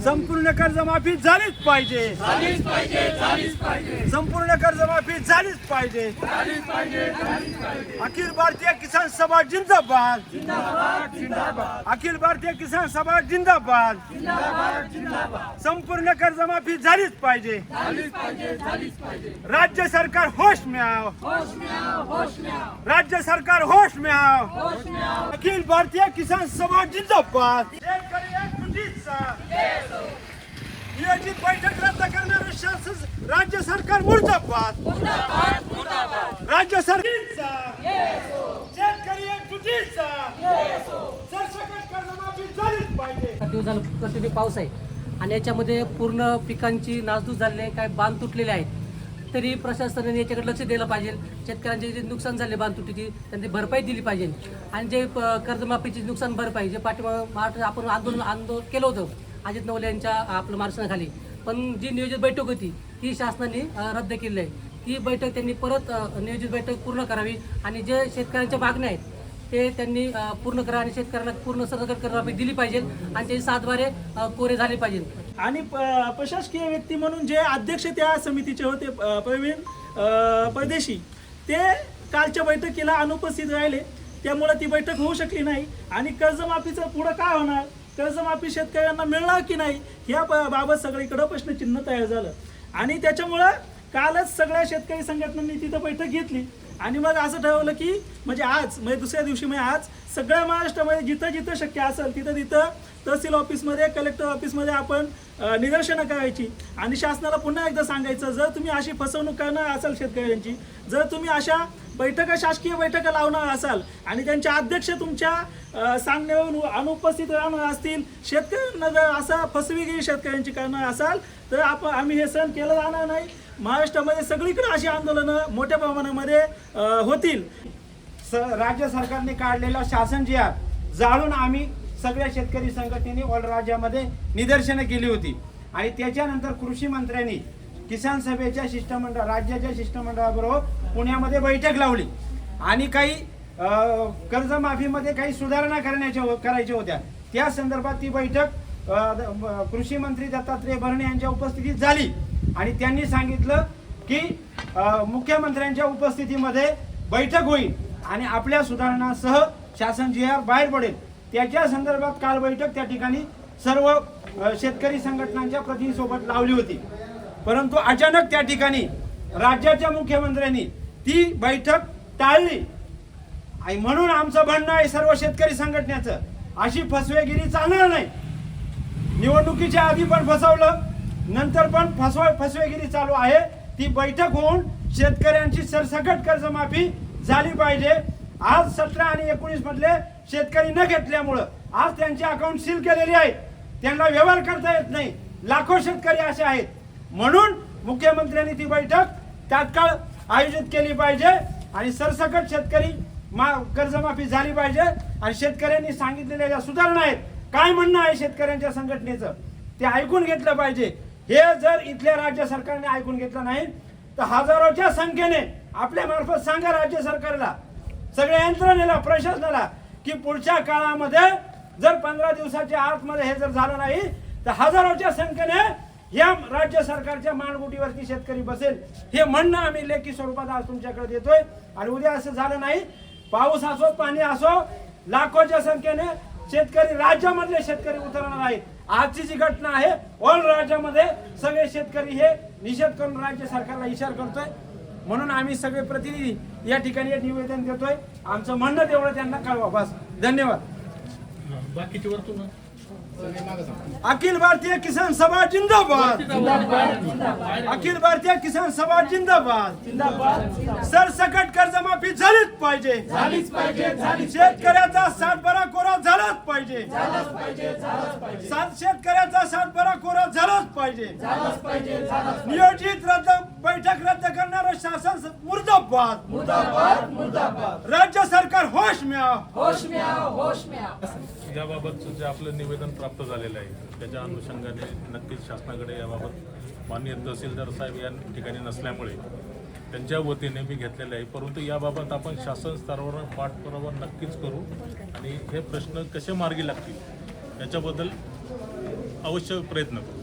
संपूर्ण कर्जमाफी झालीच पाहिजे, संपूर्ण कर्जमाफी झालीच पाहिजे। अखिल भारतीय किसान सभा जिंदाबाद, अखिल भारतीय किसान सभा जिंदाबाद। संपूर्ण कर्जमाफी झालीच पाहिजे, राज्य सरकार होश में आओ, राज्य सरकार होश में आओ। अखिल भारतीय किसान सभा जिंदाबाद। नियोजित बैठक रद्द करणारे शासन राज्य सरकार मुर्दाबाद, राज्य सरकार शेतकरी एकजुटीचा सरसकट कर्जमाफी झालीच पाहिजे। दिवस झालं कंटिन्यू पाऊस आहे आणि याच्यामध्ये पूर्ण पिकांची नासधूस झालेली आहे, काही बांध तुटलेले आहेत। तरी प्रशासनाने याच्याकडे लक्ष द्यायला पाहिजे। शेतकऱ्यांचे जे नुकसान झाले बांधतुटीची त्यांनी भरपाई दिली पाहिजे आणि जे कर्जमाफीची नुकसान भरपाई जे पाठीमागे आपण आंदोलन केलं होतं अजित नवले यांच्या आपलं मार्गदर्शनाखाली, पण जी नियोजित बैठक होती ती शासनाने रद्द केली आहे। ती बैठक त्यांनी परत नियोजित बैठक पूर्ण करावी आणि जे शेतकऱ्यांच्या मागण्या आहेत ते त्यांनी पूर्ण करा आणि शेतकऱ्यांना पूर्ण सरसकट कर्जमाफी दिली पाहिजे आणि त्याची 7 बारे कोरे झाले पाहिजे। आणि प्रशासकीय व्यक्ती म्हणून जे अध्यक्ष त्या समितीचे होते प्रवीण परदेशी, ते कालच्या बैठकीला अनुपस्थित राहिले, त्यामुळे ती बैठक होऊ शकली नाही। आणि कर्जमाफीचं पुढं काय होणार, कर्जमाफी शेतकऱ्यांना मिळणार की नाही या बाबत सगळीकडे प्रश्नचिन्ह तयार झालं। आणि त्याच्यामुळं कालच सगळ्या शेतकरी संघटनांनी तिथं बैठक घेतली आणि मग असं ठरवलं की म्हणजे आज म्हणजे दुसऱ्या दिवशी म्हणजे आज सगळ्या महाराष्ट्रामध्ये जिथं जिथं शक्य असेल तिथं तहसील ऑफिसमध्ये कलेक्टर ऑफिसमध्ये आपण निदर्शनं करायची आणि शासनाला पुन्हा एकदा सांगायचं, जर तुम्ही अशी फसवणूक करणार असाल शेतकऱ्यांची, जर तुम्ही अशा बैठका शासकीय बैठका लावणार असाल आणि त्यांचे अध्यक्ष तुमच्या सांगण्यावरून अनुपस्थित राहणार असतील, शेतकऱ्यांना जर असा फसवेगिरी शेतकऱ्यांची करणार असाल तर आम्ही हे सहन केलं जाणार नाही। महाराष्ट्रामध्ये सगळीकडे अशी आंदोलनं मोठ्या प्रमाणामध्ये होतील। राज्य सरकारने काढलेला शासन जी आहे जाळून आम्ही सगळ्या शेतकरी संघटनेने ऑल राज्यामध्ये निदर्शनं केली होती आणि त्याच्यानंतर कृषी मंत्र्यांनी किसान सभेच्या शिष्टमंडळ राज्याच्या शिष्टमंडळाबरोबर पुण्यामध्ये बैठक लावली आणि काही कर्जमाफीमध्ये काही सुधारणा करायच्या होत्या। त्या संदर्भात ती बैठक कृषी मंत्री दत्तात्रय भरणे यांच्या उपस्थितीत झाली आणि त्यांनी सांगितलं की मुख्यमंत्र्यांच्या उपस्थितीमध्ये बैठक होईल आणि आपल्या सुधारणासह शासन जी आर बाहेर पडेल। त्याच्या संदर्भात काल बैठक त्या ठिकाणी सर्व शेतकरी संघटनांच्या प्रतिनिधींसोबत लावली होती, परंतु अचानक त्या ठिकाणी राज्याच्या मुख्यमंत्र्यांनी ती बैठक टाळली आणि म्हणून आमचं म्हणणं आहे सर्व शेतकरी संघटनेचं, अशी फसवेगिरी चालणार नाही। निवडणुकीच्या आधी पण फसवलं, नंतर पण फसवेगिरी चालू आहे। ती बैठक होऊन शेतकऱ्यांची सरसकट कर्जमाफी झाली पाहिजे। आज 17 आणि 19 मधले शेतकरी न घेतल्यामुळं आज त्यांचे अकाउंट सील केलेले आहेत, त्यांना व्यवहार करता येत नाही। लाखो शेतकरी असे आहेत, म्हणून मुख्यमंत्र्यांनी ती बैठक तात्काळ आयोजित केली पाहिजे आणि सरसकट शेतकरी कर्जमाफी झाली पाहिजे आणि शेतकऱ्यांनी सांगितलेल्या ज्या सुधारणा आहेत, काय म्हणणं आहे शेतकऱ्यांच्या संघटनेचं ते ऐकून घेतलं पाहिजे। हे जर इथल्या राज्य सरकारने ऐकून घेतलं नाही तर हजारोच्या संख्येने आपल्या मार्फत सांगा राज्य सरकारला, सगळ्या यंत्रणेला, प्रशासनाला की पुढच्या काळामध्ये जर 15 दिवसाच्या आतमध्ये हे जर झालं नाही तर हजारोच्या संख्येने या राज्य सरकारच्या मानगुटीवरती शेतकरी बसेल। हे म्हणणं आम्ही लेखी स्वरूपात आज तुमच्याकडे देतोय आणि उद्या असं झालं नाही, पाऊस असो पाणी असो, लाखोच्या संख्येने शेतकरी राज्यामधले शेतकरी उतरणार आहेत। आजची जी घटना आहे ऑल राज्यामध्ये सगळे शेतकरी हे निषेध करून राज्य सरकारला इशारा करतोय, म्हणून आम्ही सगळे प्रतिनिधी या ठिकाणी निवेदन देतोय। आमचं म्हणणं तेवढं त्यांना कळवा, बस। धन्यवाद। बाकीची वरतून अखिल भारतीय किसान सभा जिंदाबाद, अखिल भारतीय किसान सभा जिंदाबाद। सरसकट कर्जमाफी झालीच पाहिजे, शेतकऱ्याचा 7 कोरा झालाच पाहिजे, शेतकऱ्याचा 7 कोरा झालाच पाहिजे। नियोजित बैठक रद्द करणारं शासन मुर्दाबाद, राज्य सरकार होश में आओ, होश में आओ, होश में आओ। याबाबतचं जे आपलं निवेदन प्राप्त झालेलं आहे त्याच्या अनुषंगाने नक्कीच शासनाकडे याबाबत माननीय तहसीलदार साहेब या ठिकाणी नसल्यामुळे त्यांच्या वतीने मी घेतलेलं आहे, परंतु याबाबत आपण शासन स्तरावर पाठपुरावा नक्कीच करू आणि हे प्रश्न कसे मार्गी लागतील याच्याबद्दल अवश्य प्रयत्न करू.